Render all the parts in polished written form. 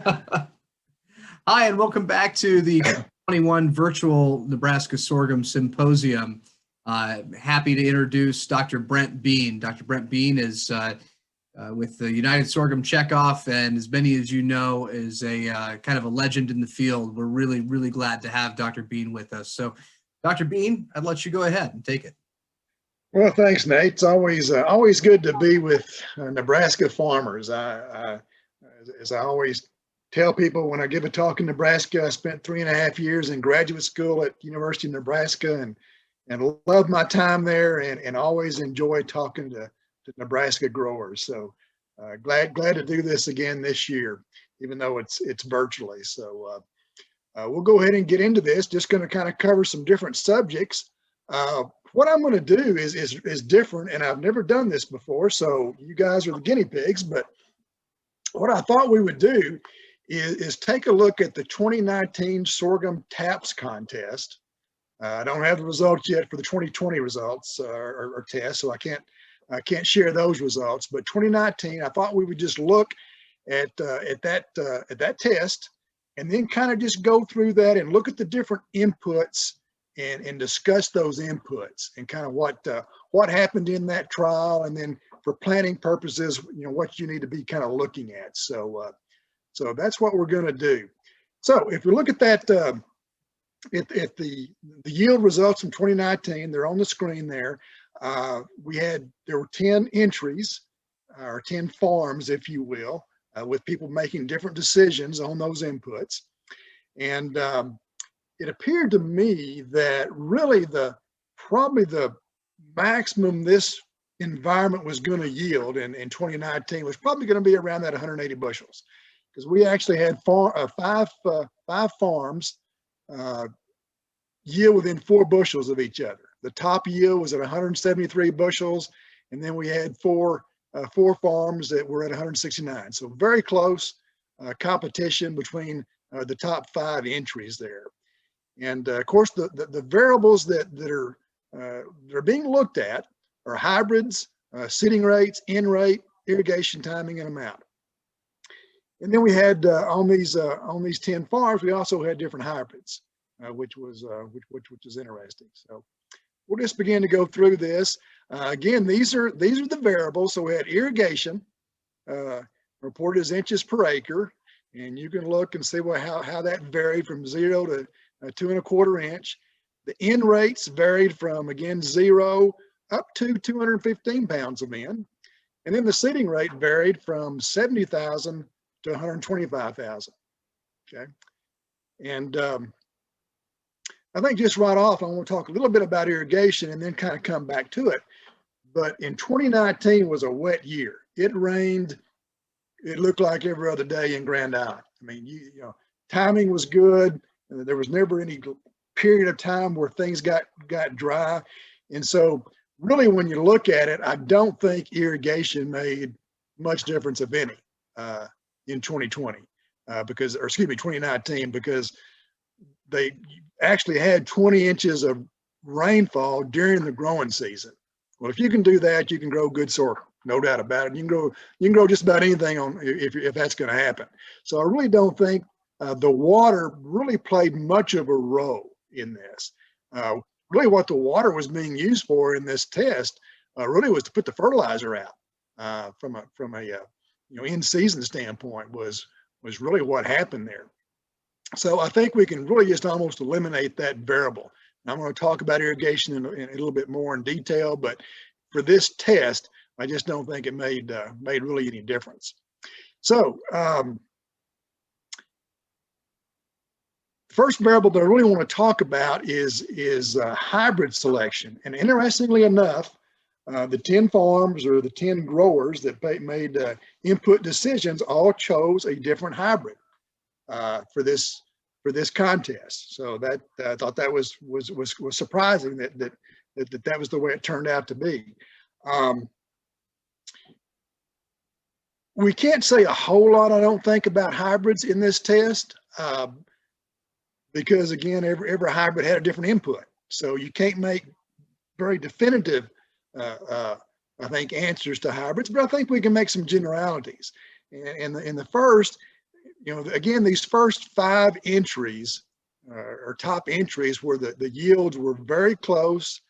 Hi, and welcome back to the 2021 Virtual Nebraska Sorghum Symposium. Happy to introduce Dr. Brent Bean. Dr. Brent Bean is with the United Sorghum Checkoff, and as many as you know, is a kind of a legend in the field. We're really, really glad to have Dr. Bean with us. So, Dr. Bean, I'd let you go ahead and take it. Well, thanks, Nate. It's always good to be with Nebraska farmers. As I always tell people when I give a talk in Nebraska, I spent 3.5 years in graduate school at University of Nebraska and love my time there and always enjoy talking to Nebraska growers. So glad to do this again this year, even though it's virtually. So we'll go ahead and get into this. Just going to kind of cover some different subjects. What I'm going to do is different, and I've never done this before, so you guys are the guinea pigs. But what I thought we would do is take a look at the 2019 Sorghum Taps contest. I don't have the results yet for the 2020 results or tests, so I can't share those results. But 2019, I thought we would just look at that test, and then kind of just go through that and look at the different inputs and discuss those inputs and kind of what happened in that trial, and then for planning purposes, what you need to be kind of looking at. So so that's what we're going to do. So if we look at that, at the yield results from 2019, they're on the screen there. There were 10 entries, or 10 farms, if you will, with people making different decisions on those inputs. And it appeared to me that really probably the maximum this environment was going to yield in 2019 was probably going to be around that 180 bushels, because we actually had five farms yield within 4 bushels of each other. The top yield was at 173 bushels, and then we had four farms that were at 169. So very close competition between the top 5 entries there. And of course, the variables that are being looked at are hybrids, seeding rates, N rate, irrigation timing, and amount. And then we had on these 10 farms, we also had different hybrids, which was interesting. So we'll just begin to go through this. Again, these are the variables. So we had irrigation reported as inches per acre, and you can look and see how that varied from 0 to 2¼ inch. The N rates varied from, again, 0 up to 215 pounds of N. And then the seeding rate varied from 70,000 to 125,000. Okay. And I think just right off, I want to talk a little bit about irrigation and then kind of come back to it. But in 2019 was a wet year. It rained, it looked like every other day in Grand Island. I mean, timing was good. There was never any period of time where things got dry. And so really, when you look at it, I don't think irrigation made much difference, if any, in 2020, 2019, because they actually had 20 inches of rainfall during the growing season. Well, if you can do that, you can grow good sorghum, no doubt about it. You can grow just about anything if that's going to happen. So I really don't think the water really played much of a role in this. Really, what the water was being used for in this test really was to put the fertilizer out from a in-season standpoint was really what happened there. So I think we can really just almost eliminate that variable. And I'm going to talk about irrigation in a little bit more in detail, but for this test, I just don't think it made really any difference. So first variable that I really want to talk about is hybrid selection. And interestingly enough, the 10 farms or the 10 growers that made input decisions all chose a different hybrid for this contest. So that I thought that was surprising that was the way it turned out to be. We can't say a whole lot, I don't think, about hybrids in this test. Because again, every hybrid had a different input. So you can't make very definitive, I think, answers to hybrids, but I think we can make some generalities. And in the first, again, these first 5 entries or top entries where the yields were very close,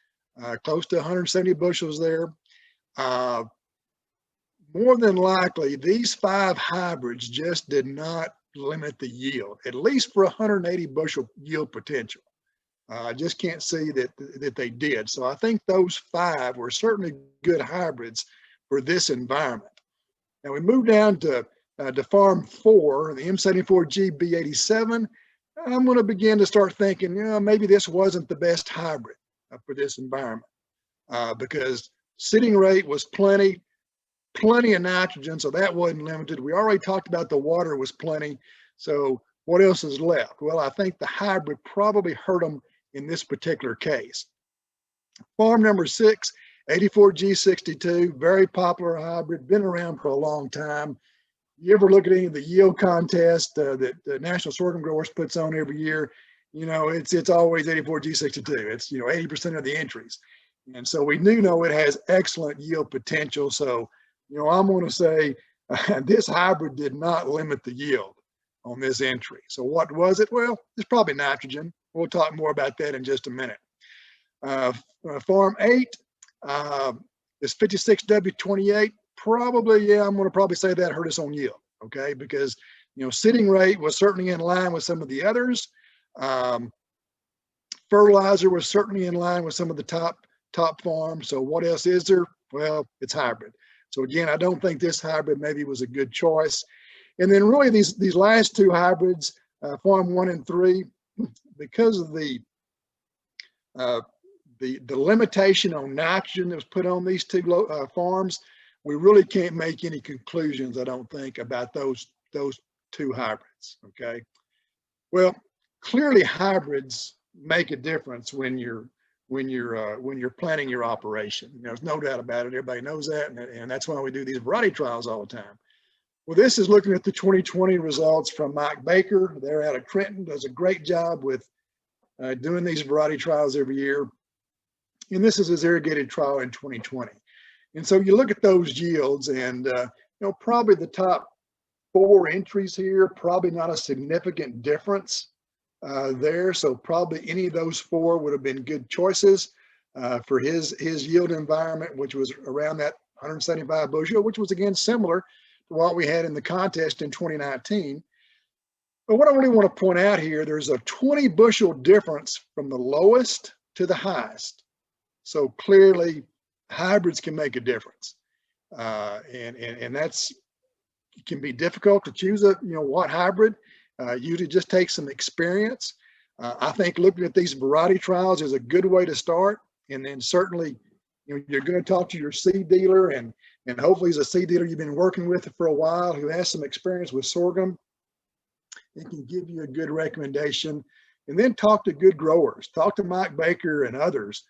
close to 170 bushels there. More than likely, these 5 hybrids just did not limit the yield, at least for 180 bushel yield potential. I just can't see that they did. So I think those 5 were certainly good hybrids for this environment. Now we move down to farm 4, the M74G B87. I'm going to begin to start thinking, maybe this wasn't the best hybrid for this environment because sitting rate was plenty of nitrogen, so that wasn't limited. We already talked about the water was plenty. So what else is left? Well, I think the hybrid probably hurt them in this particular case. Farm number 6, 84G62, very popular hybrid, been around for a long time. You ever look at any of the yield contests that the National Sorghum Growers puts on every year, it's always 84G62. It's, 80% of the entries. And so we do know it has excellent yield potential. So, I'm going to say this hybrid did not limit the yield on this entry. So what was it? Well, it's probably nitrogen. We'll talk more about that in just a minute. Farm 8 is 56W28. Probably, I'm going to probably say that hurt us on yield, okay? Because, sitting rate was certainly in line with some of the others. Fertilizer was certainly in line with some of the top farms. So what else is there? Well, it's hybrid. So again, I don't think this hybrid maybe was a good choice. And then really these last 2 hybrids, farm 1 and 3, because of the limitation on nitrogen that was put on these 2 farms, we really can't make any conclusions, I don't think, about those 2 hybrids. Okay. Well, clearly hybrids make a difference when you're planning your operation. There's no doubt about it. Everybody knows that, and that's why we do these variety trials all the time. Well, this is looking at the 2020 results from Mike Baker. They're out of Trenton. Does a great job with doing these variety trials every year. And this is his irrigated trial in 2020. And so you look at those yields, and probably the top 4 entries here, probably not a significant difference there. So probably any of those 4 would have been good choices for his yield environment, which was around that 175 bushel, which was again similar to what we had in the contest in 2019. But what I really want to point out here, there's a 20 bushel difference from the lowest to the highest. So clearly hybrids can make a difference. And that's, it can be difficult to choose what hybrid. Usually just takes some experience. I think looking at these variety trials is a good way to start. And then certainly, you're going to talk to your seed dealer, and hopefully he's a seed dealer you've been working with for a while who has some experience with sorghum. It can give you a good recommendation. And then talk to good growers. Talk to Mike Baker and others.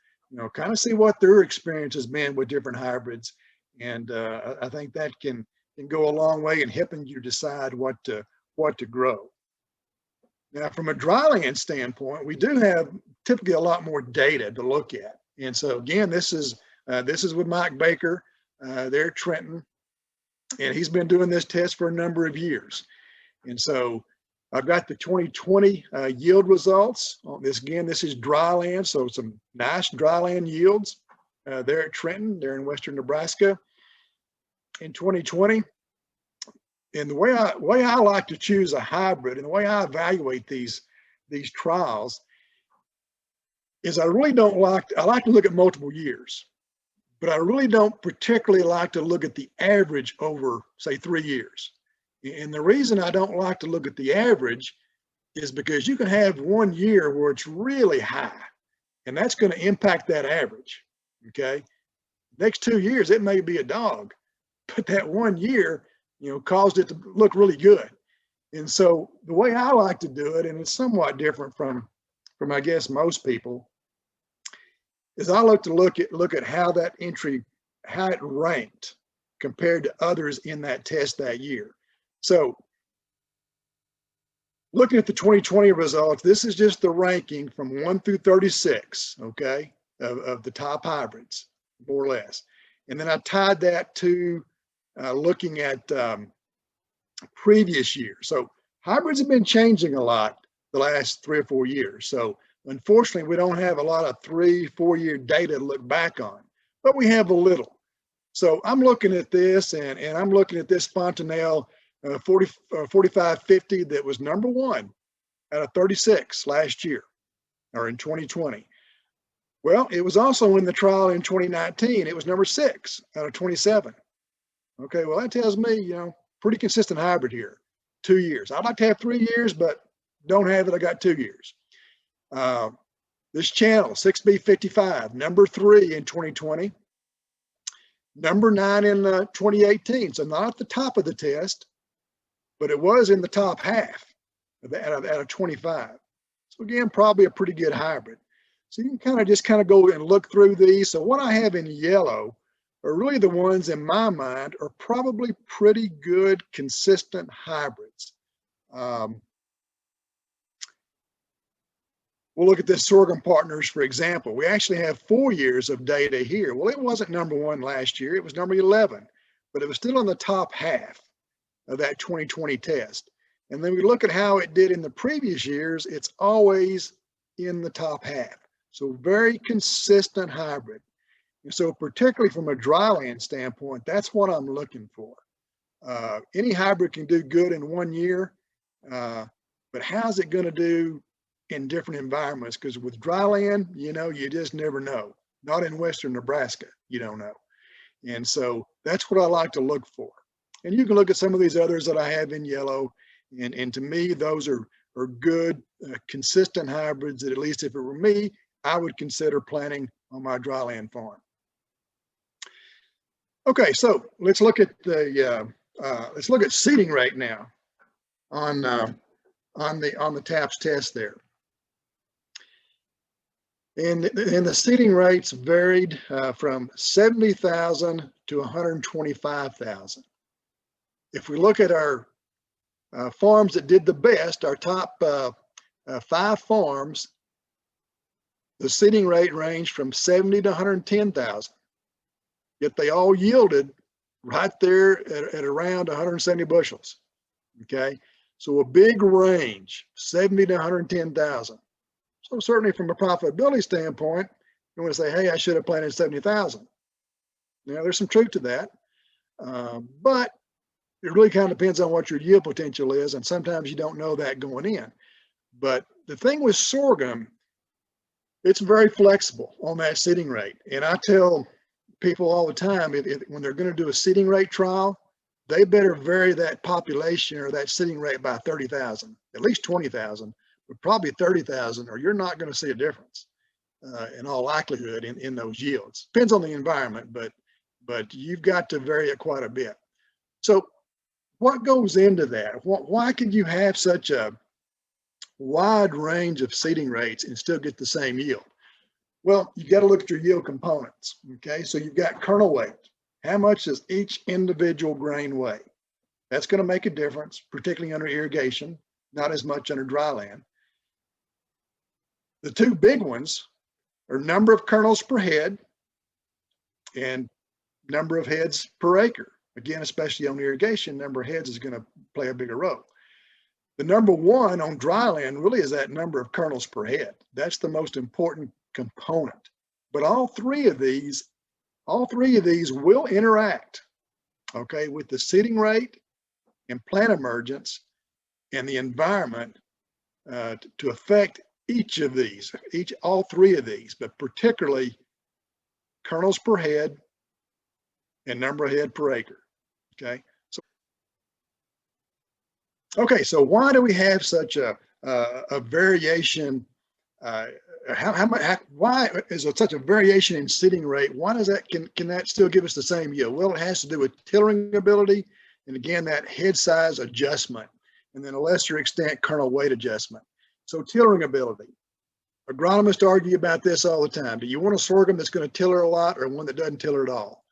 Kind of see what their experience has been with different hybrids. And I think that can go a long way in helping you decide what to grow. Now, from a dryland standpoint, we do have typically a lot more data to look at. And so again, this is with Mike Baker, there at Trenton, and he's been doing this test for a number of years. And so I've got the 2020 yield results. This is dry land, so some nice dry land yields there at Trenton, there in western Nebraska in 2020. And the way I like to choose a hybrid, and the way I evaluate these trials, is I like to look at multiple years, but I really don't particularly like to look at the average over, say, 3 years. And the reason I don't like to look at the average is because you can have 1 year where it's really high, and that's going to impact that average. Okay. Next 2 years, it may be a dog, but that 1 year, caused it to look really good. And so the way I like to do it, and it's somewhat different from I guess most people, is I like to look at how that entry, how it ranked compared to others in that test that year. So looking at the 2020 results, this is just the ranking from 1 through 36, okay, of the top hybrids, more or less. And then I tied that to looking at previous year. So hybrids have been changing a lot the last 3 or 4 years. So unfortunately, we don't have a lot of 3-4 year data to look back on, but we have a little. So I'm looking at this, and I'm looking at this Fontanelle 4550 that was number 1 out of 36 last year, or in 2020. Well, it was also in the trial in 2019. It was number 6 out of 27. Okay, well, that tells me, you know, pretty consistent hybrid here, 2 years. I'd like to have 3 years, but don't have it. I got 2 years. This channel, 6B55, number 3 in 2020, number 9 in 2018. So not at the top of the test, but it was in the top half out of 25. So again, probably a pretty good hybrid. So you can just go and look through these. So what I have in yellow are really the ones in my mind are probably pretty good, consistent hybrids. We'll look at this Sorghum Partners, for example. We actually have 4 years of data here. Well, it wasn't number 1 last year. It was number 11, but it was still in the top half of that 2020 test. And then we look at how it did in the previous years. It's always in the top half. So very consistent hybrid. And so particularly from a dryland standpoint, that's what I'm looking for. Any hybrid can do good in 1 year, but how's it going to do in different environments? Because with dryland, you know, you just never know. Not in Western Nebraska, you don't know. And so that's what I like to look for. And you can look at some of these others that I have in yellow. And to me, those are good, consistent hybrids that, at least if it were me, I would consider planting on my dryland farm. Okay, so let's look at seeding rate now on the TAPS test there. And the seeding rates varied from 70,000 to 125,000. If we look at our farms that did the best, our top 5 farms, the seeding rate ranged from 70 to 110,000. Yet they all yielded right there at around 170 bushels. Okay, so a big range, 70 to 110,000. So certainly from a profitability standpoint, you want to say, hey, I should have planted 70,000. Now there's some truth to that, but it really kind of depends on what your yield potential is, and sometimes you don't know that going in. But the thing with sorghum, it's very flexible on that seeding rate. And I tell people all the time, when they're going to do a seeding rate trial, they better vary that population or that seeding rate by 30,000, at least 20,000, but probably 30,000, or you're not going to see a difference in all likelihood in those yields. Depends on the environment, but you've got to vary it quite a bit. So what goes into that? Why can you have such a wide range of seeding rates and still get the same yield? Well, you got to look at your yield components. Okay, so you've got kernel weight. How much does each individual grain weigh? That's going to make a difference, particularly under irrigation, not as much under dryland. The 2 big ones are number of kernels per head and number of heads per acre. Again, especially on irrigation, number of heads is going to play a bigger role. The number 1 on dryland really is that number of kernels per head. That's the most important component. But all three of these will interact, okay, with the seeding rate and plant emergence and the environment to affect each of these, all 3 of these, but particularly kernels per head and number of head per acre. So why do we have such a variation? Why is there such a variation in seeding rate? Why does that, can that still give us the same yield? Well, it has to do with tillering ability, and again, that head size adjustment, and then a lesser extent, kernel weight adjustment. So tillering ability. Agronomists argue about this all the time. Do you want a sorghum that's going to tiller a lot or one that doesn't tiller at all?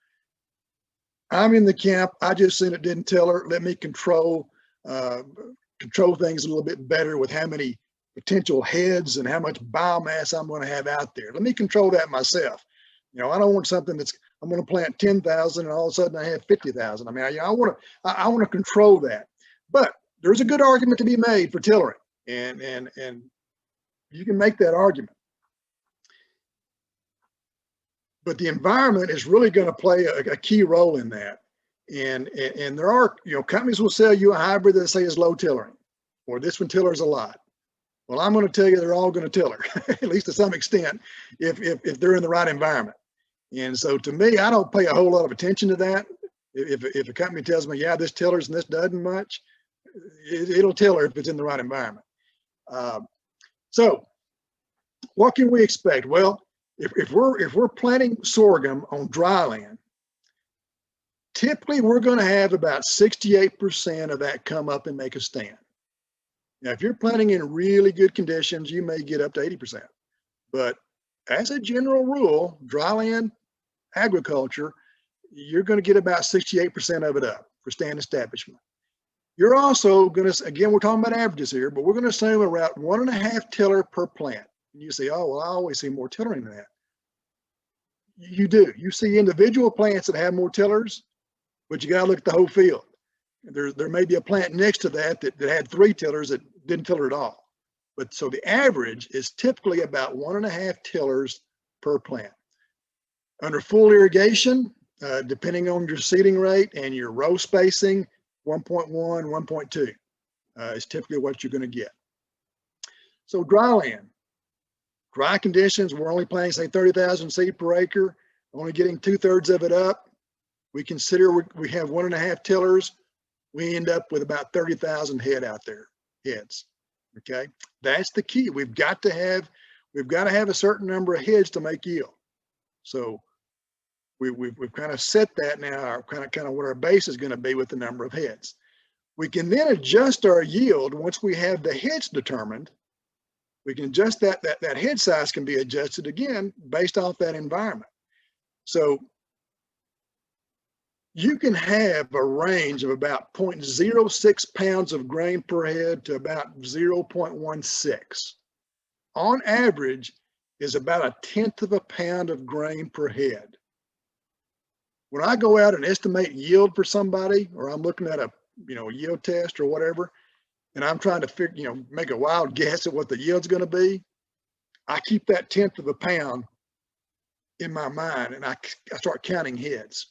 I'm in the camp, I just seen it didn't tiller. Let me control things a little bit better with how many potential heads and how much biomass I'm going to have out there. Let me control that myself. You know, I don't want something that's, I'm going to plant 10,000 and all of a sudden I have 50,000. I mean, I want to control that. But there's a good argument to be made for tillering, and you can make that argument. But the environment is really going to play a key role in that. And there are, companies will sell you a hybrid that say is low tillering, or this one tillers a lot. Well, I'm going to tell you they're all going to tiller, at least to some extent, if they're in the right environment. And so to me, I don't pay a whole lot of attention to that. If a company tells me, yeah, this tillers and this doesn't much, it'll tiller if it's in the right environment. So what can we expect? Well, if we're planting sorghum on dry land, typically we're going to have about 68% of that come up and make a stand. Now, if you're planting in really good conditions, you may get up to 80%. But as a general rule, dry land agriculture, you're going to get about 68% of it up for stand establishment. You're also going to, again, we're talking about averages here, but we're going to assume around 1.5 tiller per plant. And you say, oh, well, I always see more tillering than that. You do. You see individual plants that have more tillers, but you got to look at the whole field. There may be a plant next to that had 3 tillers that didn't tiller at all. But so the average is typically about 1.5 tillers per plant. Under full irrigation, depending on your seeding rate and your row spacing, 1.1, 1.2 is typically what you're going to get. So dry land, dry conditions, we're only planting, say, 30,000 seed per acre, only getting 2/3 of it up. We consider we have 1.5 tillers. We end up with about 30,000 head out there, heads. Okay, that's the key. We've got to have a certain number of heads to make yield. So we've kind of set that now, kind of what our base is going to be with the number of heads. We can then adjust our yield once we have the heads determined. We can adjust that head size can be adjusted again based off that environment. So you can have a range of about 0.06 pounds of grain per head to about 0.16. On average is about 1/10 of a pound of grain per head. When I go out and estimate yield for somebody, or I'm looking at a yield test or whatever, and I'm trying to figure, make a wild guess at what the yield's going to be, I keep that 1/10 of a pound in my mind, and I start counting heads.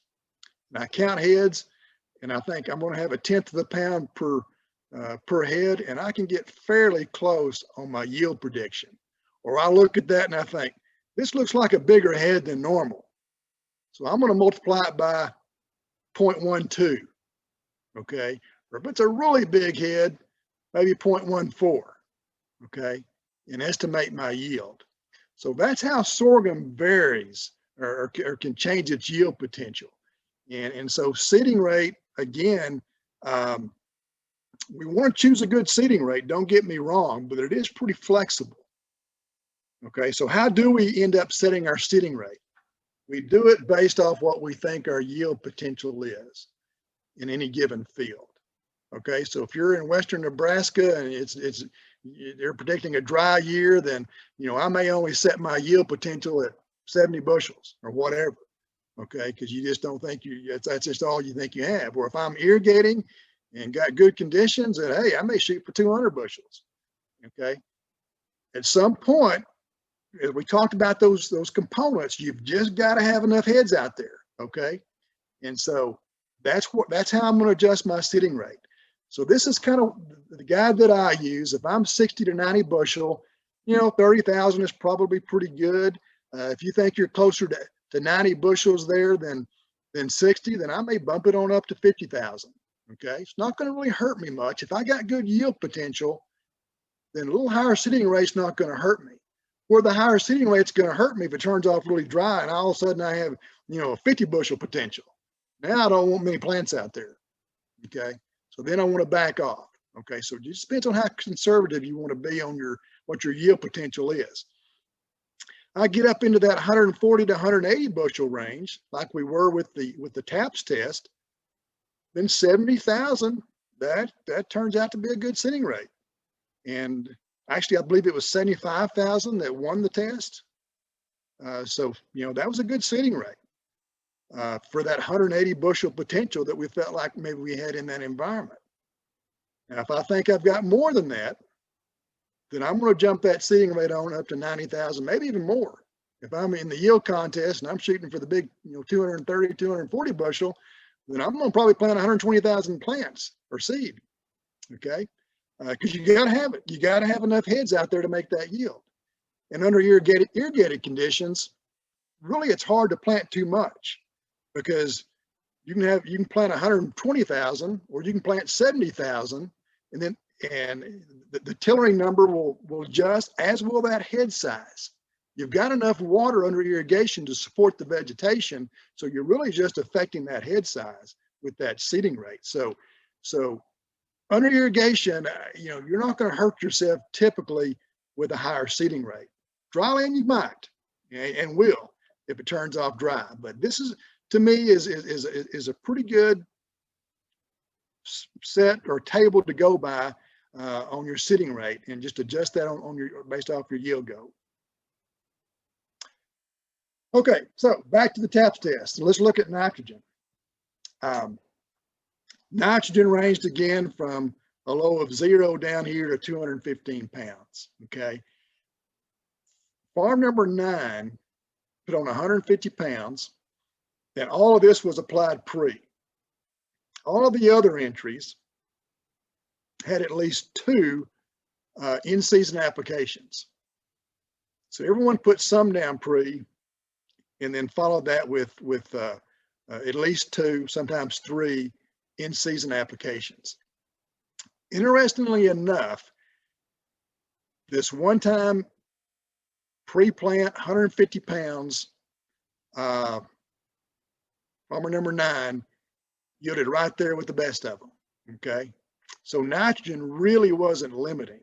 And I count heads, and I think I'm going to have 1/10 of a pound per head, and I can get fairly close on my yield prediction. Or I look at that and I think, this looks like a bigger head than normal. So I'm going to multiply it by 0.12, okay? Or if it's a really big head, maybe 0.14, okay? And estimate my yield. So that's how sorghum varies or can change its yield potential. And so seeding rate, again, we want to choose a good seeding rate, don't get me wrong, but it is pretty flexible. Okay, so how do we end up setting our seeding rate? We do it based off what we think our yield potential is in any given field. Okay, so if you're in western Nebraska and they're predicting a dry year, then I may only set my yield potential at 70 bushels or whatever. Okay, because you just don't think that's just all you think you have. Or if I'm irrigating and got good conditions, then hey, I may shoot for 200 bushels. Okay, at some point, as we talked about those components, you've just got to have enough heads out there. Okay, and so that's how I'm going to adjust my seeding rate. So this is kind of the guide that I use. If I'm 60 to 90 bushel, 30,000 is probably pretty good. If you think you're closer to 90 bushels there than 60, then I may bump it on up to 50,000. Okay, it's not going to really hurt me much. If I got good yield potential, then a little higher seeding rate's not going to hurt me. Where the higher seeding rate's going to hurt me if it turns off really dry and all of a sudden I have, a 50 bushel potential. Now I don't want many plants out there. Okay, so then I want to back off. Okay, so it just depends on how conservative you want to be on what your yield potential is. I get up into that 140 to 180 bushel range, like we were with the TAPS test, then 70,000, that turns out to be a good seeding rate. And actually, I believe it was 75,000 that won the test. So, that was a good seeding rate for that 180 bushel potential that we felt like maybe we had in that environment. Now, if I think I've got more than that, then I'm going to jump that seeding rate on up to 90,000, maybe even more. If I'm in the yield contest and I'm shooting for the big, 230, 240 bushel, then I'm going to probably plant 120,000 plants or seed. Okay. Because you got to have it. You got to have enough heads out there to make that yield. And under irrigated conditions, really it's hard to plant too much, because you can plant 120,000 or you can plant 70,000, and the tillering number will adjust, as will that head size. You've got enough water under irrigation to support the vegetation, so you're really just affecting that head size with that seeding rate. So under irrigation, you're not going to hurt yourself typically with a higher seeding rate. Dry land you might, and will, if it turns off dry. But this is, to me, is a pretty good set or table to go by on your seeding rate, and just adjust that on your, based off your yield goal. Okay, so back to the TAPS test. So let's look at nitrogen. Nitrogen ranged again from a low of 0 down here to 215 pounds. Okay. Farm number 9 put on 150 pounds, and all of this was applied pre. All of the other entries had at least 2 in-season applications. So everyone put some down pre, and then followed that with at least 2, sometimes 3 in-season applications. Interestingly enough, this one-time pre-plant 150 pounds, farmer number 9 yielded right there with the best of them. Okay, so nitrogen really wasn't limiting,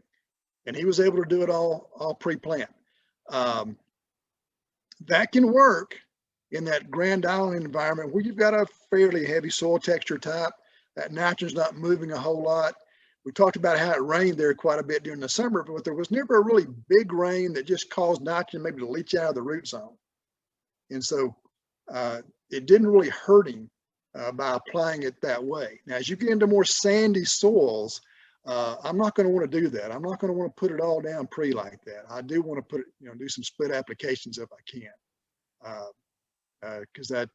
and he was able to do it all pre-plant. That can work in that Grand Island environment where you've got a fairly heavy soil texture type. That nitrogen's not moving a whole lot. We talked about how it rained there quite a bit during the summer, but there was never a really big rain that just caused nitrogen maybe to leach out of the root zone. And so it didn't really hurt him by applying it that way. Now, as you get into more sandy soils, I'm not going to want to do that. I'm not going to want to put it all down pre like that. I do want to put it, do some split applications if I can, because that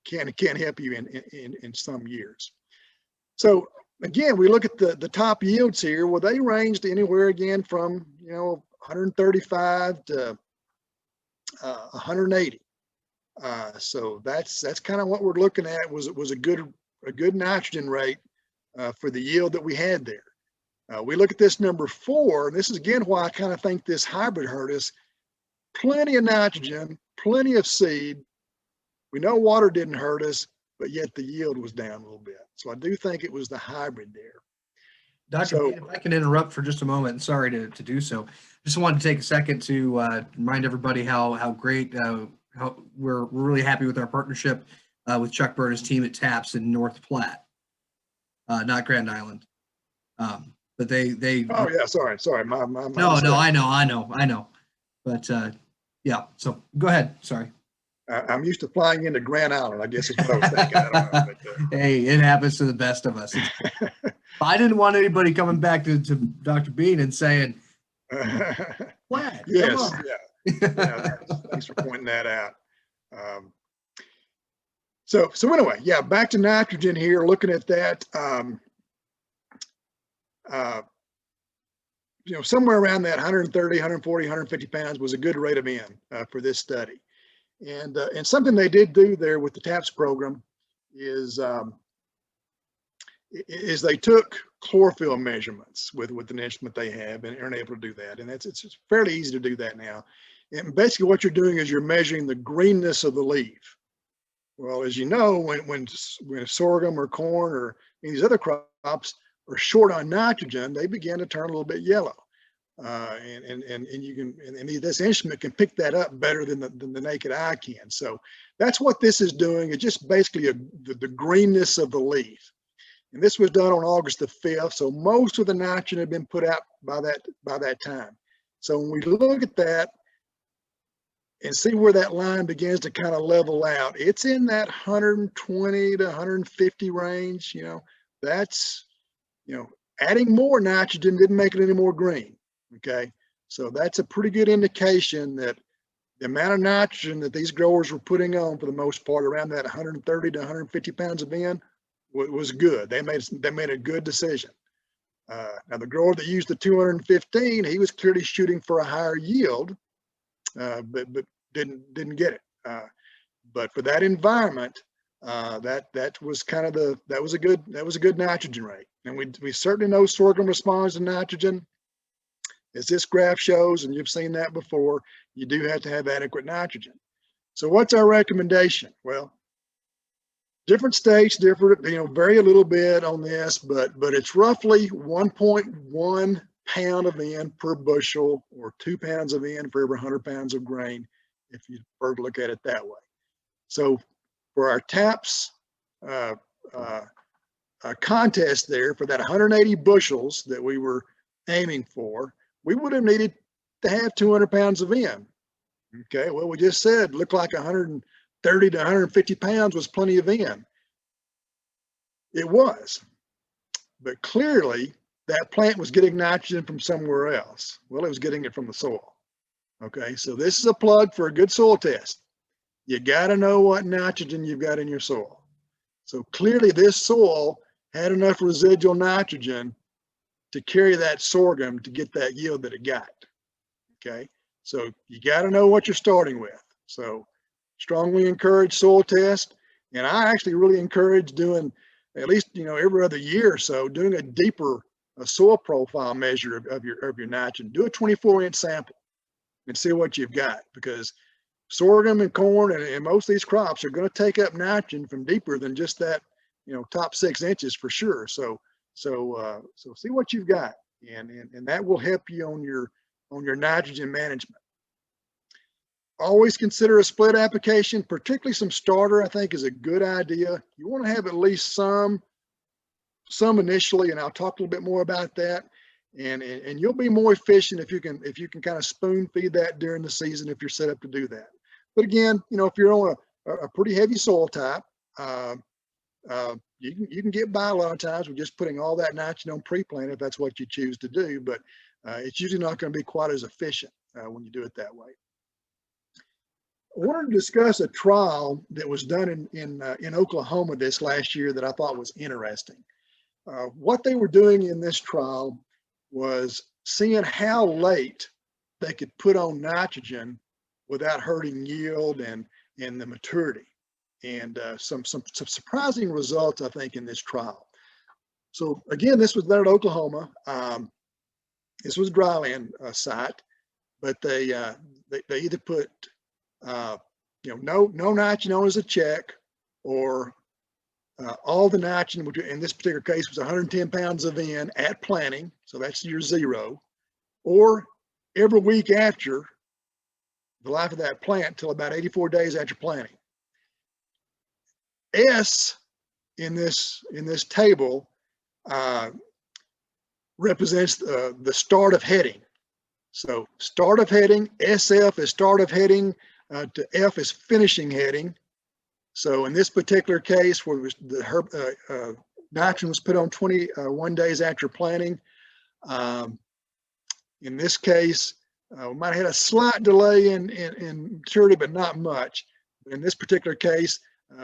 can help you in some years. So again, we look at the top yields here. Well, they ranged anywhere again from 135 to 180. So that's kind of what we're looking at. Was a good nitrogen rate for the yield that we had there. We look at this number 4, and this is again why I kind of think this hybrid hurt us. Plenty of nitrogen, plenty of seed. We know water didn't hurt us, but yet the yield was down a little bit. So I do think it was the hybrid there. Dr. Bean, if I can interrupt for just a moment, and sorry to do so. Just wanted to take a second to remind everybody how great, how we're really happy with our partnership with Chuck Burner's team at TAPS in North Platte, not Grand Island. But they. Oh yeah, sorry. My no, I know. But yeah, so go ahead. Sorry. I'm used to flying into Grand Island, I guess is what I was thinking. I don't know, but, hey, it happens to the best of us. I didn't want anybody coming back to Dr. Bean and saying, "What?" Yes, yeah. Thanks for pointing that out. So anyway, yeah, back to nitrogen here. Looking at that, somewhere around that 130, 140, 150 pounds was a good rate of in for this study. And something they did do there with the TAPS program is they took chlorophyll measurements with an instrument they have, and are able to do that. And it's fairly easy to do that now. And basically what you're doing is you're measuring the greenness of the leaf. Well, as you know, when sorghum or corn or any of these other crops are short on nitrogen, they begin to turn a little bit yellow. And you can, and this instrument can pick that up better than the naked eye can. So that's what this is doing. It's just basically the greenness of the leaf. And this was done on August the 5th. So most of the nitrogen had been put out by that time. So when we look at that and see where that line begins to kind of level out, it's in that 120 to 150 range. That's, adding more nitrogen didn't make it any more green. Okay, so that's a pretty good indication that the amount of nitrogen that these growers were putting on, for the most part, around that 130 to 150 pounds of N, was good. They made a good decision. Now the grower that used the 215, he was clearly shooting for a higher yield, but didn't get it. But for that environment, that was kind of that was a good nitrogen rate. And we certainly know sorghum responds to nitrogen. As this graph shows, and you've seen that before, you do have to have adequate nitrogen. So what's our recommendation? Well, different states vary a little bit on this, but it's roughly 1.1 pound of N per bushel, or 2 pounds of N for every 100 pounds of grain, if you prefer to look at it that way. So for our TAPS contest there, for that 180 bushels that we were aiming for, we would have needed to have 200 pounds of N. Okay, well, we just said looked like 130 to 150 pounds was plenty of N. It was, but clearly that plant was getting nitrogen from somewhere else. Well, it was getting it from the soil. Okay, so this is a plug for a good soil test. You got to know what nitrogen you've got in your soil. So clearly this soil had enough residual nitrogen to carry that sorghum to get that yield that it got. Okay, so you got to know what you're starting with. So strongly encourage soil test, and I actually really encourage doing at least every other year or so, doing a deeper soil profile measure of your nitrogen. Do a 24-inch sample and see what you've got, because sorghum and corn and most of these crops are going to take up nitrogen from deeper than just that top 6 inches for sure. So see what you've got, and that will help you on your nitrogen management. Always consider a split application, particularly some starter, I think, is a good idea. You want to have at least some initially, and I'll talk a little bit more about that. And you'll be more efficient if you can kind of spoon feed that during the season, if you're set up to do that. But again, if you're on a pretty heavy soil type, you can get by a lot of times with just putting all that nitrogen on pre-plant if that's what you choose to do. But it's usually not going to be quite as efficient when you do it that way. I wanted to discuss a trial that was done in Oklahoma this last year that I thought was interesting. What they were doing in this trial was seeing how late they could put on nitrogen without hurting yield and the maturity, and some surprising results, I think, in this trial. So again, this was there at Oklahoma. This was a dryland site, but they either put no nitrogen on as a check, or all the nitrogen, which in this particular case was 110 pounds of N at planting, so that's your 0, or every week after the life of that plant till about 84 days after planting. S in this table represents the start of heading. So start of heading, SF is start of heading, to F is finishing heading. So in this particular case, where the nitrogen was put on 21 days after planting, in this case, we might have had a slight delay in maturity, but not much. But in this particular case,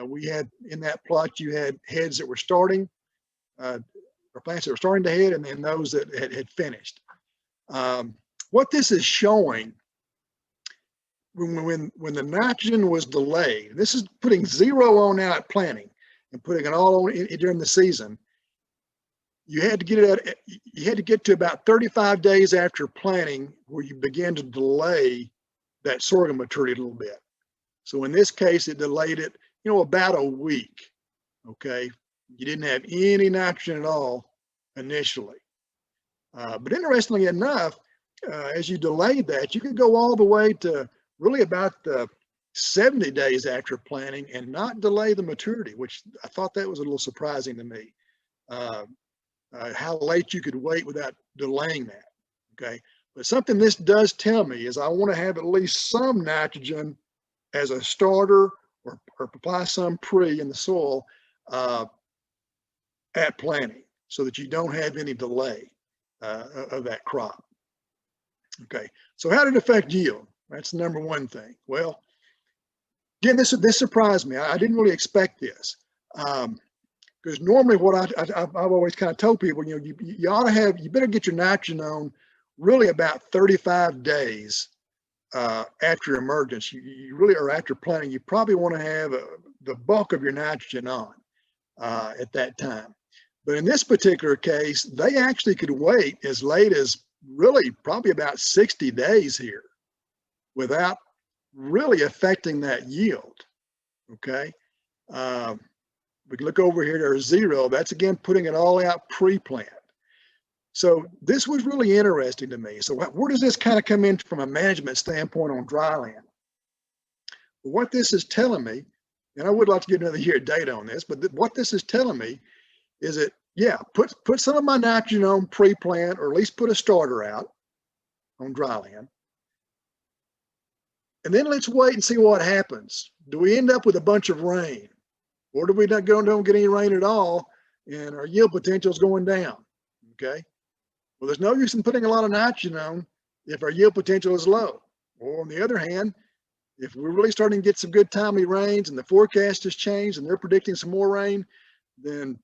we had, in that plot, you had heads that were starting, or plants that were starting to head, and then those that had finished. What this is showing, when the nitrogen was delayed, this is putting 0 on now at planting and putting it all on during the season. You had to get to about 35 days after planting where you began to delay that sorghum maturity a little bit. So in this case, it delayed it, about a week. Okay, you didn't have any nitrogen at all initially. But interestingly enough, as you delayed that, you could go all the way to really about the 70 days after planting and not delay the maturity, which I thought that was a little surprising to me. How late you could wait without delaying that. Okay, but something this does tell me is I want to have at least some nitrogen as a starter, or apply some pre in the soil at planting. so that you don't have any delay of that crop. Okay, so how did it affect yield? That's the number one thing. Well, again, this surprised me. I didn't really expect this. Because normally what I've always kind of told people, you ought to have, you better get your nitrogen on really about 35 days after emergence. You really, or after planting, you probably want to have the bulk of your nitrogen on at that time. But in this particular case, they actually could wait as late as really probably about 60 days here without really affecting that yield. Okay. We can look over here, there's 0. That's again putting it all out pre-plant. So this was really interesting to me. So where does this kind of come in from a management standpoint on dry land? Well, what this is telling me, and I would like to get another year of data on this, but what this is telling me is that, yeah, put some of my nitrogen on pre-plant, or at least put a starter out on dry land. And then let's wait and see what happens. Do we end up with a bunch of rain? Or do we don't get any rain at all, and our yield potential is going down? Okay. Well, there's no use in putting a lot of nitrogen on if our yield potential is low. Or on the other hand, if we're really starting to get some good timely rains and the forecast has changed and they're predicting some more rain, then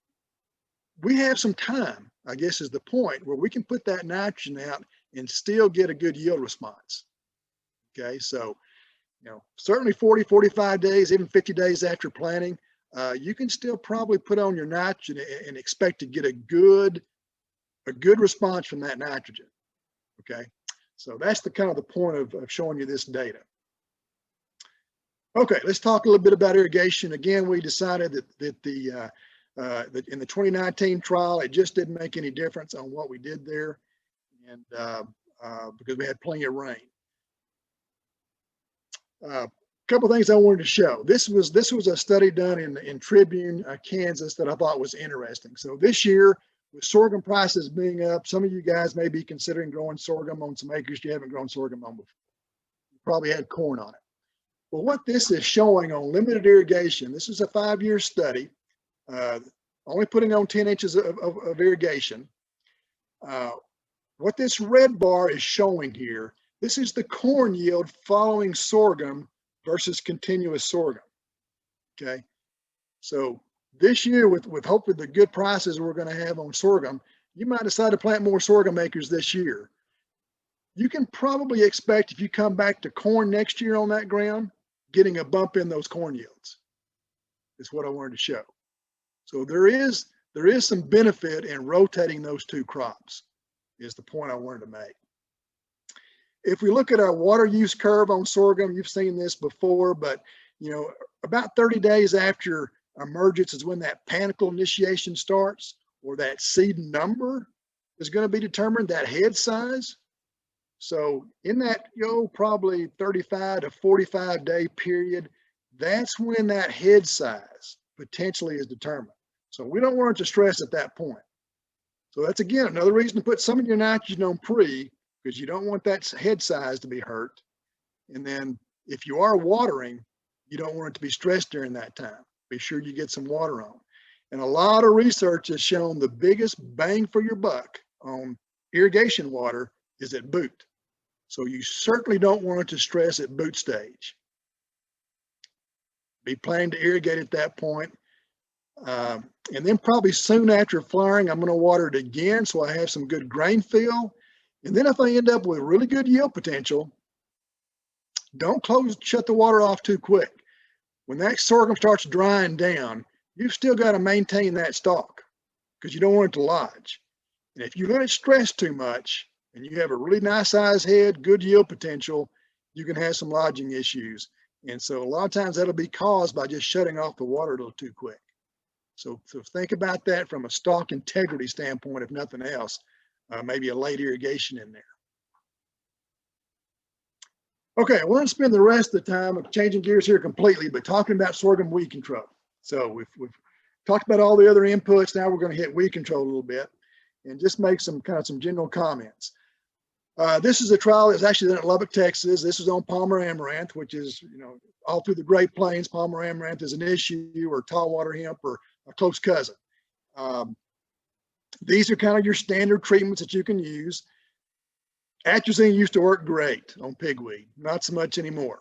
we have some time, I guess is the point, where we can put that nitrogen out and still get a good yield response. Okay. So, certainly 40, 45 days, even 50 days after planting, you can still probably put on your nitrogen and expect to get a good response from that nitrogen. Okay, so that's the kind of the point of showing you this data. Okay, let's talk a little bit about irrigation. Again, we decided that in the 2019 trial, it just didn't make any difference on what we did there, and because we had plenty of rain. Couple things I wanted to show. This was a study done in Tribune, Kansas, that I thought was interesting. So this year, with sorghum prices being up, some of you guys may be considering growing sorghum on some acres you haven't grown sorghum on before. You probably had corn on it. Well, what this is showing on limited irrigation, this is a 5-year study, only putting on 10 inches of irrigation. What this red bar is showing here, this is the corn yield following sorghum versus continuous sorghum. Okay, so this year, with hopefully the good prices we're going to have on sorghum, you might decide to plant more sorghum acres this year. You can probably expect, if you come back to corn next year on that ground, getting a bump in those corn yields. Is what I wanted to show. So there is some benefit in rotating those two crops, is the point I wanted to make. If we look at our water use curve on sorghum, you've seen this before, but about 30 days after emergence is when that panicle initiation starts, or that seed number is going to be determined, that head size. So in that probably 35 to 45 day period, that's when that head size potentially is determined. So we don't want it to stress at that point. So that's again another reason to put some of your nitrogen on pre, because you don't want that head size to be hurt. And then if you are watering, you don't want it to be stressed during that time. Be sure you get some water on. And a lot of research has shown the biggest bang for your buck on irrigation water is at boot. So you certainly don't want it to stress at boot stage. Be planning to irrigate at that point. And then probably soon after flowering, I'm going to water it again so I have some good grain fill. And then if I end up with really good yield potential, don't shut the water off too quick. When that sorghum starts drying down, you've still got to maintain that stalk because you don't want it to lodge. And if you let it stress too much and you have a really nice size head, good yield potential, you can have some lodging issues. And so a lot of times that'll be caused by just shutting off the water a little too quick. So think about that from a stalk integrity standpoint, if nothing else, maybe a late irrigation in there. Okay, I want to spend the rest of the time of changing gears here completely, but talking about sorghum weed control. So we've talked about all the other inputs. Now we're going to hit weed control a little bit and just make some general comments. This is a trial that's actually done at Lubbock, Texas. This is on Palmer Amaranth, which is, all through the Great Plains, Palmer Amaranth is an issue, or tall water hemp, or a close cousin. These are kind of your standard treatments that you can use. Atrazine used to work great on pigweed, not so much anymore.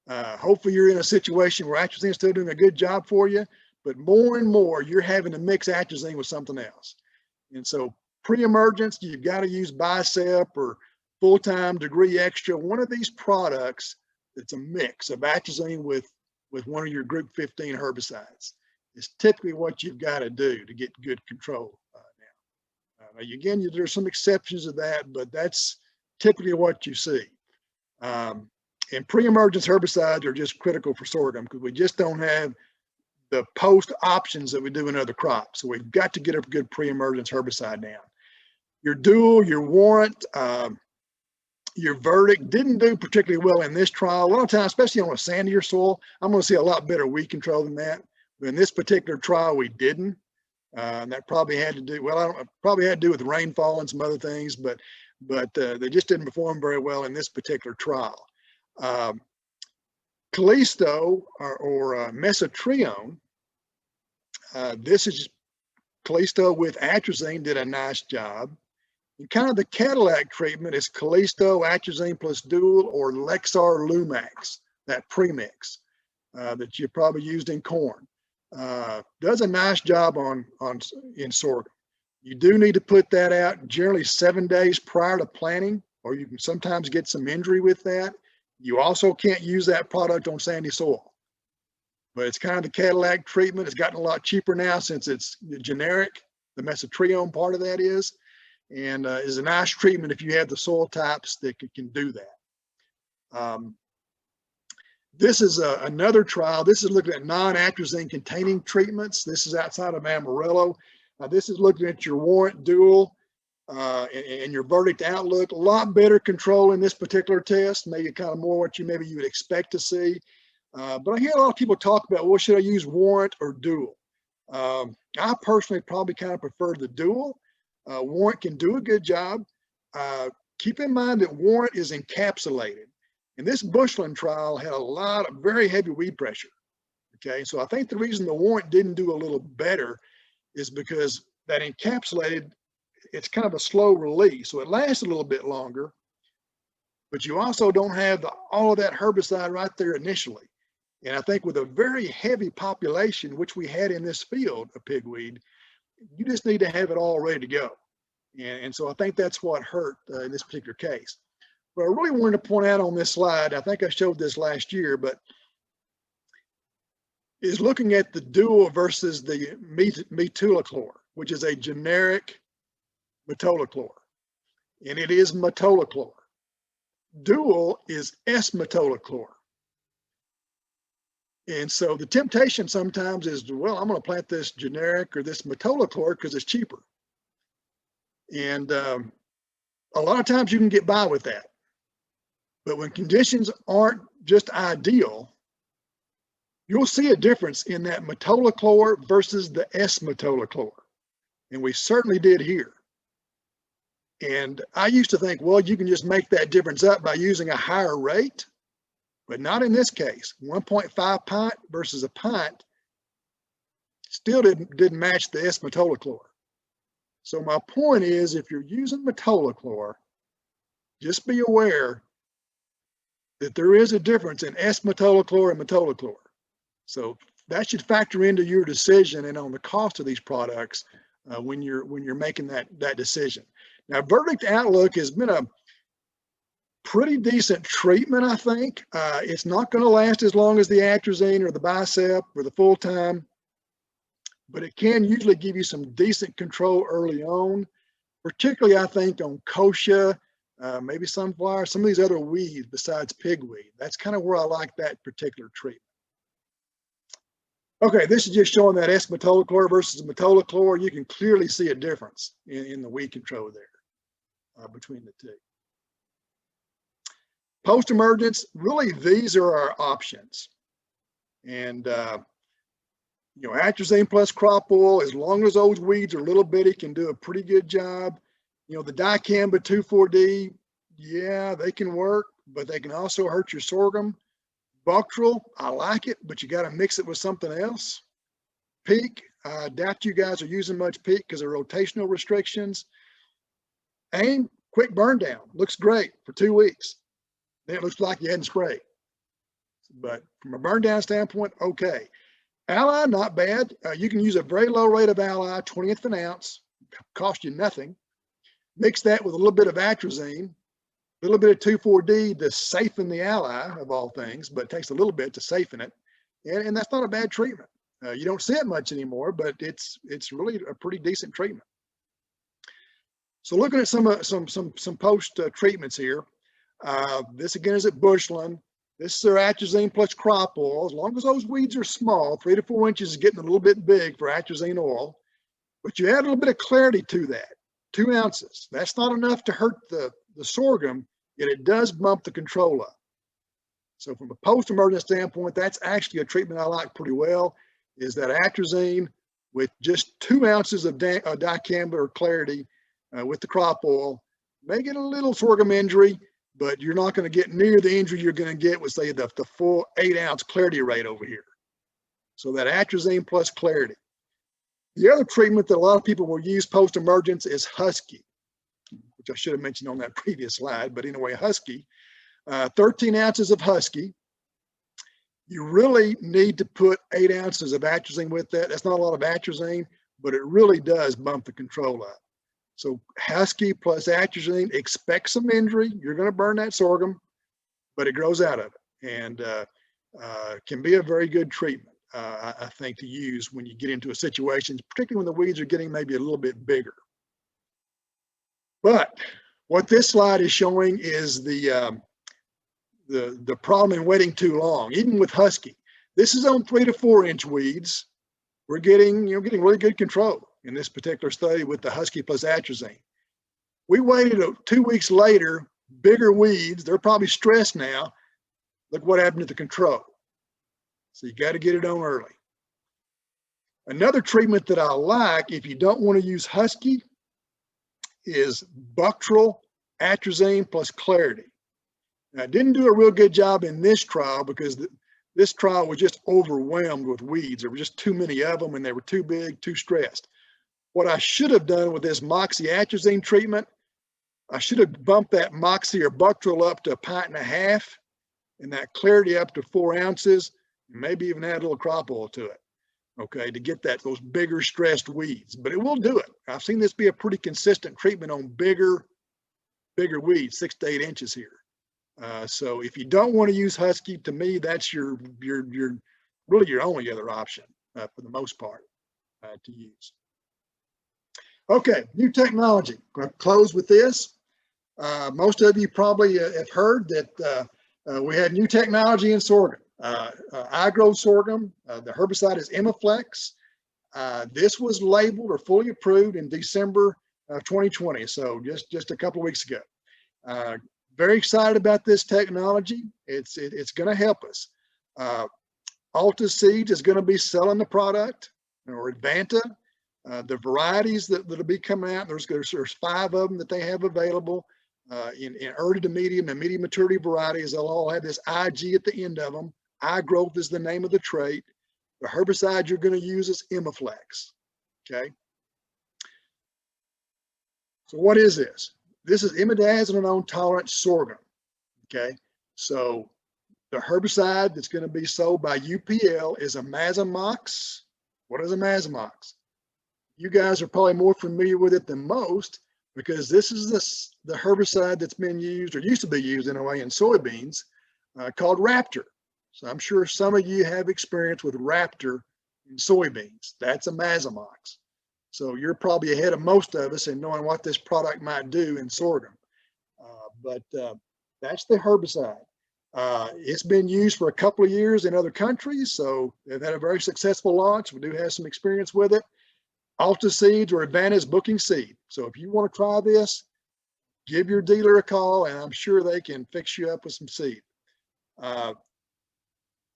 Hopefully you're in a situation where atrazine is still doing a good job for you, but more and more you're having to mix atrazine with something else. And so pre-emergence, you've got to use Bicep or full-time Degree Extra, one of these products that's a mix of atrazine with one of your group 15 herbicides. It's typically what you've got to do to get good control now. Again, there's some exceptions to that, but that's typically what you see. And pre-emergence herbicides are just critical for sorghum because we just don't have the post options that we do in other crops. So we've got to get a good pre-emergence herbicide down. Your Duel, your Warrant, your Verdict didn't do particularly well in this trial. A lot of times, especially on a sandier soil, I'm going to see a lot better weed control than that. But in this particular trial, we didn't. And that probably had to do, probably had to do with rainfall and some other things, but they just didn't perform very well in this particular trial. Callisto or Mesotrione, this is Callisto with atrazine, did a nice job. And kind of the Cadillac treatment is Callisto, atrazine plus Duel, or Lexar Lumax, that premix that you probably used in corn. Does a nice job in sorghum. You do need to put that out generally 7 days prior to planting, or you can sometimes get some injury with that. You also can't use that product on sandy soil. But it's kind of the Cadillac treatment. It's gotten a lot cheaper now since it's generic. The Mesotrione part of that is a nice treatment if you have the soil types that can do that. This is another trial. This is looking at non-atrazine containing treatments. This is outside of Amarillo. This is looking at your Warrant, Duel, and your Verdict Outlook. A lot better control in this particular test, maybe kind of more what you would expect to see. But I hear a lot of people talk about, well, should I use Warrant or Duel? I personally probably kind of prefer the Duel. Warrant can do a good job. Keep in mind that Warrant is encapsulated. And this bushland trial had a lot of very heavy weed pressure. Okay, so I think the reason the Warrant didn't do a little better is because that encapsulated, it's kind of a slow release. So it lasts a little bit longer, but you also don't have all of that herbicide right there initially. And I think with a very heavy population, which we had in this field of pigweed, you just need to have it all ready to go. And so I think that's what hurt in this particular case. But I really wanted to point out on this slide, I think I showed this last year, but is looking at the Duel versus the metolachlor, which is a generic metolachlor, and it is metolachlor. Duel is S-metolachlor. And so the temptation sometimes is, well, I'm going to plant this generic or this metolachlor because it's cheaper. And a lot of times you can get by with that. But when conditions aren't just ideal, you'll see a difference in that metolachlor versus the S-metolachlor. And we certainly did here. And I used to think, well, you can just make that difference up by using a higher rate, but not in this case. 1.5 pint versus a pint still didn't match the S-metolachlor. So my point is, if you're using metolachlor, just be aware that there is a difference in S-metolachlor and metolachlor. So that should factor into your decision and on the cost of these products when you're making that decision. Now, Verdict Outlook has been a pretty decent treatment, I think. It's not going to last as long as the atrazine or the Bicep or the full-time, but it can usually give you some decent control early on, particularly I think on kochia, maybe sunflower, some of these other weeds besides pigweed. That's kind of where I like that particular treatment. Okay, this is just showing that S-metolachlor versus metolachlor. You can clearly see a difference in the weed control there between the two. Post-emergence, really these are our options. And you know, atrazine plus crop oil, as long as those weeds are little bitty, can do a pretty good job. You know, the dicamba 2,4-D, yeah, they can work, but they can also hurt your sorghum. Buctril, I like it, but you got to mix it with something else. Peak, I doubt you guys are using much peat because of rotational restrictions. And quick burn down. Looks great for 2 weeks. Then it looks like you hadn't sprayed. But from a burn down standpoint, okay. Ally, not bad. You can use a very low rate of Ally, 20th of an ounce, cost you nothing. Mix that with a little bit of atrazine, a little bit of 2,4-D to safeten the Ally of all things, but it takes a little bit to safeten it. And that's not a bad treatment. You don't see it much anymore, but it's really a pretty decent treatment. So looking at some post treatments here, this again is at Bushland. This is their atrazine plus crop oil. As long as those weeds are small, 3 to 4 inches is getting a little bit big for atrazine oil, but you add a little bit of clarity to that, 2 ounces. That's not enough to hurt the sorghum, yet it does bump the control up. So from a post-emergent standpoint, that's actually a treatment I like pretty well, is that atrazine with just 2 ounces of dicamba or clarity with the crop oil. May get a little sorghum injury, but you're not going to get near the injury you're going to get with, say, the full 8-ounce clarity rate over here. So that atrazine plus clarity. The other treatment that a lot of people will use post-emergence is Husky, which I should have mentioned on that previous slide. But anyway, Husky, 13 ounces of Husky. You really need to put 8 ounces of atrazine with that. That's not a lot of atrazine, but it really does bump the control up. So Husky plus atrazine, expect some injury. You're going to burn that sorghum, but it grows out of it, and can be a very good treatment, I think, to use when you get into a situation, particularly when the weeds are getting maybe a little bit bigger. But what this slide is showing is the problem in waiting too long. Even with Husky, this is on 3 to 4 inch weeds. We're getting really good control in this particular study with the Husky plus atrazine. We waited 2 weeks later, bigger weeds. They're probably stressed now. Look what happened to the control. So you got to get it on early. Another treatment that I like, if you don't want to use Husky, is Buctril atrazine plus clarity. Now, I didn't do a real good job in this trial because this trial was just overwhelmed with weeds. There were just too many of them, and they were too big, too stressed. What I should have done with this Moxie atrazine treatment, I should have bumped that Moxie or Buctril up to 1.5 pints and that clarity up to 4 ounces, and maybe even add a little crop oil to it, okay, to get those bigger stressed weeds. But it will do it. I've seen this be a pretty consistent treatment on bigger weeds, 6 to 8 inches here. So if you don't want to use Husky, to me, that's really your only other option for the most part to use. Okay, new technology. I'm going to close with this. Most of you probably have heard that we had new technology in sorghum. I grow sorghum. The herbicide is Emiflex. This was labeled or fully approved in December of 2020, so just a couple of weeks ago. Very excited about this technology. It's going to help us. Alta Seeds is going to be selling the product, or Advanta. The varieties that'll be coming out, there's 5 of them that they have available in early to medium and medium maturity varieties. They'll all have this IG at the end of them. I growth is the name of the trait. The herbicide you're going to use is Emiflex. Okay. So what is this? This is imidazolone tolerant sorghum. Okay. So the herbicide that's going to be sold by UPL is a Mazamox. What is a Mazamox? You guys are probably more familiar with it than most, because this is the herbicide that's been used, or used to be used anyway, in soybeans called Raptor. So I'm sure some of you have experience with Raptor in soybeans. That's a Mazamox. So you're probably ahead of most of us in knowing what this product might do in sorghum. But that's the herbicide. It's been used for a couple of years in other countries, so they've had a very successful launch. We do have some experience with it. Alta Seeds or Advanta's booking seed. So if you want to try this, give your dealer a call, and I'm sure they can fix you up with some seed.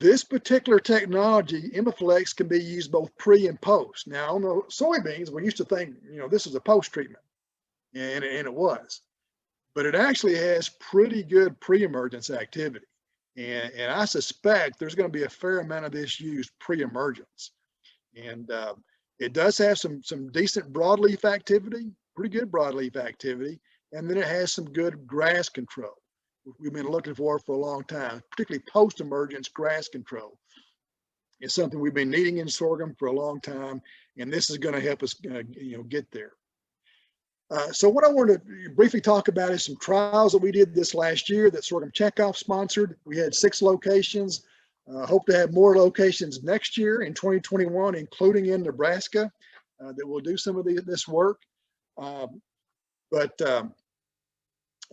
This particular technology, Emiflex, can be used both pre and post. Now, on the soybeans, we used to think, this is a post treatment, and it was. But it actually has pretty good pre-emergence activity. And I suspect there's going to be a fair amount of this used pre-emergence. And It does have some decent broadleaf activity, pretty good broadleaf activity, and then it has some good grass control. We've been looking for a long time, particularly post-emergence grass control. It's something we've been needing in sorghum for a long time, and this is going to help us, get there. So what I wanted to briefly talk about is some trials that we did this last year that Sorghum Checkoff sponsored. We had 6 locations. Hope to have more locations next year in 2021, including in Nebraska, that will do some of this work.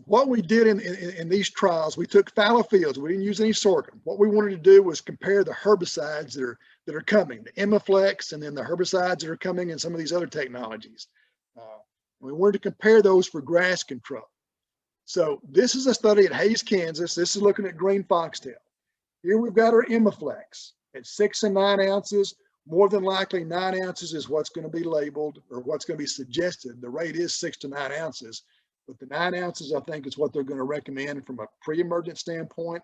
What we did in these trials, we took fallow fields. We didn't use any sorghum. What we wanted to do was compare the herbicides that are coming, the Emiflex, and then the herbicides that are coming in some of these other technologies. We wanted to compare those for grass control. So this is a study at Hays, Kansas. This is looking at green foxtail. Here we've got our Emiflex at 6 and 9 ounces. More than likely 9 ounces is what's going to be labeled or what's going to be suggested. The rate is 6 to 9 ounces, but the 9 ounces I think is what they're going to recommend from a pre-emergent standpoint.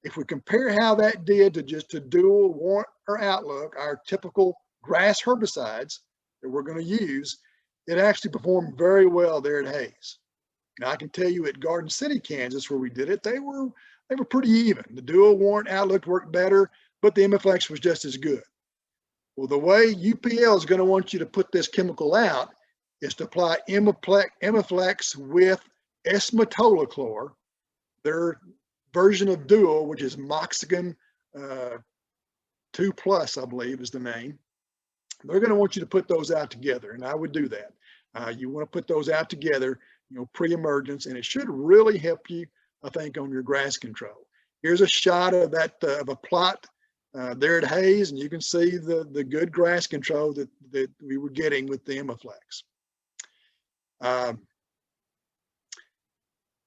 If we compare how that did to Duel, Warrant, or Outlook, our typical grass herbicides that we're going to use, it actually performed very well there at Hays. Now I can tell you at Garden City, Kansas, where we did it, they were pretty even. The Duel, Warrant, Outlook worked better, but the Emiflex was just as good. Well, the way UPL is going to want you to put this chemical out is to apply Emiflex with esmetolachlor, their version of Duel, which is Moxagon 2 Plus, I believe is the name. They're going to want you to put those out together, and I would do that. You want to put those out together, pre-emergence, and it should really help you, I think, on your grass control. Here's a shot of that of a plot there at Hays, and you can see the good grass control that we were getting with the Emiflex.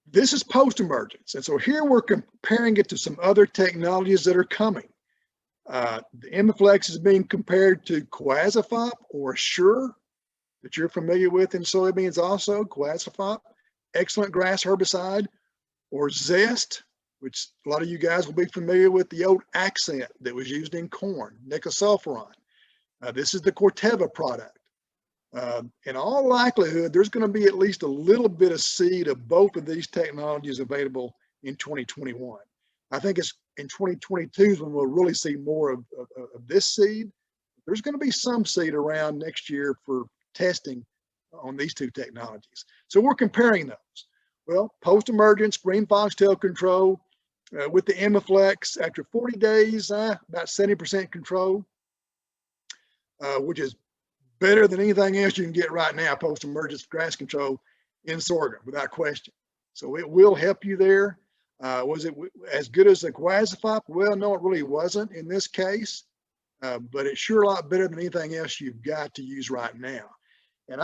This is post-emergence, and so here we're comparing it to some other technologies that are coming. The Emiflex is being compared to Quazifop or Sure that you're familiar with in soybeans also, Quazifop, excellent grass herbicide, or Zest, which a lot of you guys will be familiar with, the old Accent that was used in corn, nicosulfuron. This is the Corteva product. In all likelihood, there's going to be at least a little bit of seed of both of these technologies available in 2021. I think it's in 2022 is when we'll really see more of this seed. There's going to be some seed around next year for testing on these 2 technologies. So we're comparing those. Well, post-emergence green foxtail control with the Emiflex after 40 days, about 70% control, which is better than anything else you can get right now, post-emergence grass control in sorghum, without question. So it will help you there. Was it as good as the Quazifop? Well, no, it really wasn't in this case, but it's sure a lot better than anything else you've got to use right now. And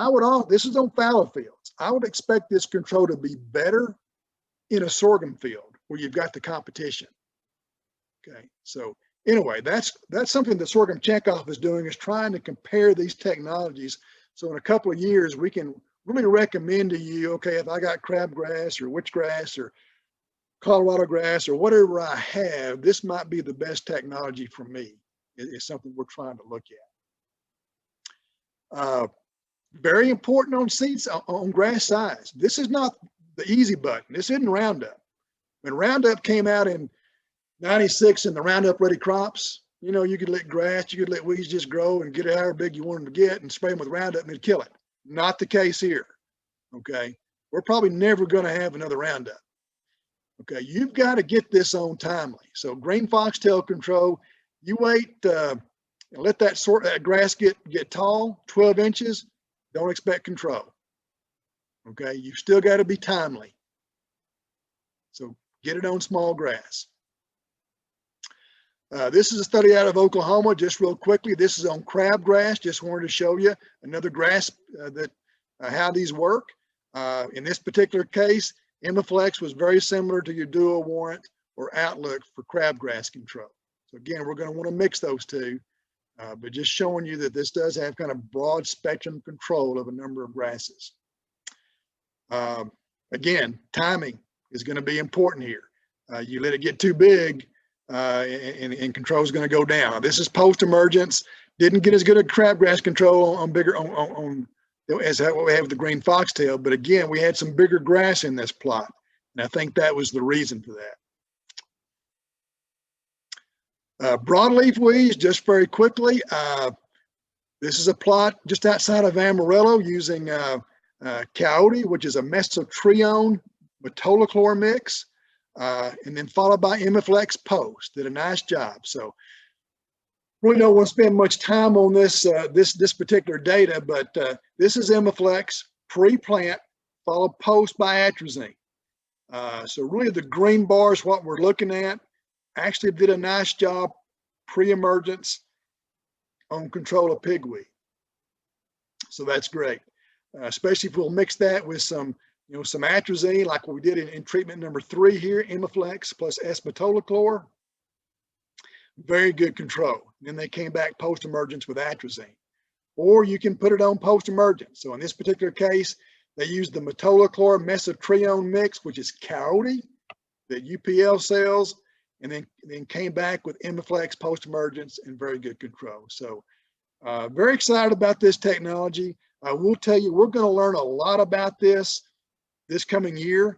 this is on fallow fields. I would expect this control to be better in a sorghum field where you've got the competition. Okay, so anyway, that's something that Sorghum Checkoff is doing, is trying to compare these technologies. So in a couple of years, we can really recommend to you, okay, if I got crabgrass or witchgrass or Colorado grass or whatever I have, this might be the best technology for me. It's something we're trying to look at. Very important on seeds, on grass size. This is not the easy button. This isn't Roundup. When Roundup came out in 96 and the Roundup Ready crops, you could let grass, you could let weeds just grow and get it however big you want them to get and spray them with Roundup and it'd kill it. Not the case here, okay? We're probably never going to have another Roundup. Okay, you've got to get this on timely. So green foxtail control, you wait, let that grass get tall, 12 inches, don't expect control. Okay, you've still got to be timely. So get it on small grass. This is a study out of Oklahoma, just real quickly. This is on crabgrass. Just wanted to show you another grass how these work. In this particular case, Emiflex was very similar to your Duel, Warrant, or Outlook for crabgrass control. So again, we're going to want to mix those 2, but just showing you that this does have kind of broad spectrum control of a number of grasses. Again, timing is going to be important here. You let it get too big and control is going to go down. This is post-emergence. Didn't get as good a crabgrass control on bigger as what we have with the green foxtail, but again, we had some bigger grass in this plot, and I think that was the reason for that. Broadleaf weeds, just very quickly. This is a plot just outside of Amarillo using Coyote, which is a mesotrione metolachlor mix, and then followed by Emiflex post. Did a nice job. So really don't want to spend much time on this this particular data, but this is Emiflex pre-plant followed post by atrazine. So really the green bar is what we're looking at. Actually did a nice job pre-emergence on control of pigweed. So that's great, especially if we'll mix that with some, some atrazine like what we did in treatment number 3 here, Emiflex plus S-metolachlor. Very good control. Then they came back post-emergence with atrazine. Or you can put it on post-emergence. So in this particular case, they used the metolachlor mesotrione mix, which is Coyote, that UPL sells, and then came back with Emiflex post-emergence and very good control. So very excited about this technology. I will tell you, we're going to learn a lot about this coming year.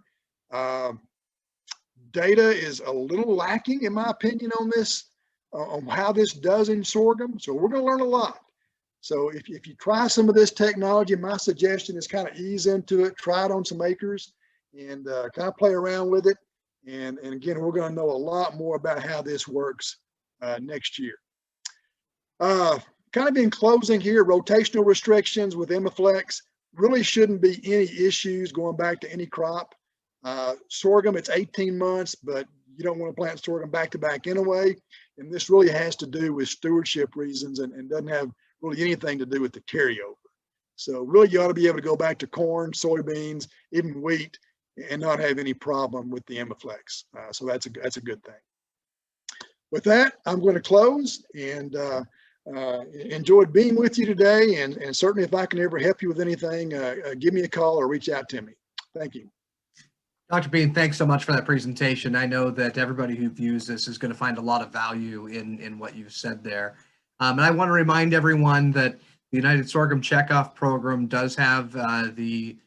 Data is a little lacking, in my opinion, on this, on how this does in sorghum. So we're going to learn a lot. So if you try some of this technology, my suggestion is kind of ease into it, try it on some acres, and kind of play around with it. And again, we're going to know a lot more about how this works next year. Kind of in closing here, rotational restrictions with Emiflex really shouldn't be any issues going back to any crop. Sorghum, it's 18 months, but you don't want to plant sorghum back to back anyway. And this really has to do with stewardship reasons and doesn't have really anything to do with the carryover. So really you ought to be able to go back to corn, soybeans, even wheat, and not have any problem with the Emiflex. So that's a good thing. With that, I'm going to close and enjoyed being with you today. And certainly if I can ever help you with anything, give me a call or reach out to me. Thank you. Dr. Bean, thanks so much for that presentation. I know that everybody who views this is going to find a lot of value in what you've said there. And I want to remind everyone that the United Sorghum Checkoff Program does have the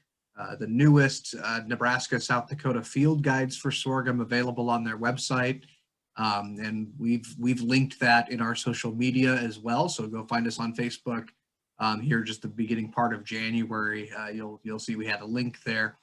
newest Nebraska, South Dakota field guides for sorghum available on their website. And we've linked that in our social media as well. So go find us on Facebook here just the beginning part of January. You'll see we had a link there.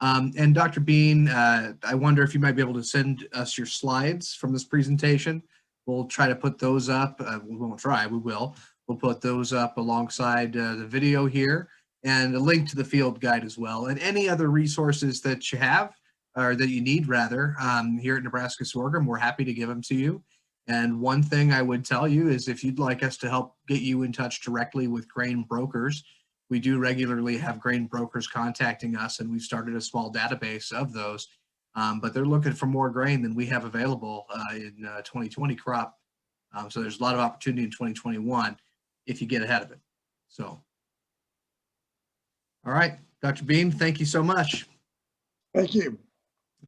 And Dr. Bean, I wonder if you might be able to send us your slides from this presentation. We'll try to put those up. We won't try, we will. We'll put those up alongside the video here and a link to the field guide as well. And any other resources that you have or that you need rather here at Nebraska Sorghum, we're happy to give them to you. And one thing I would tell you is if you'd like us to help get you in touch directly with grain brokers, we do regularly have grain brokers contacting us, and we've started a small database of those. But they're looking for more grain than we have available in 2020 crop. So there's a lot of opportunity in 2021 if you get ahead of it. So, all right, Dr. Bean, thank you so much. Thank you.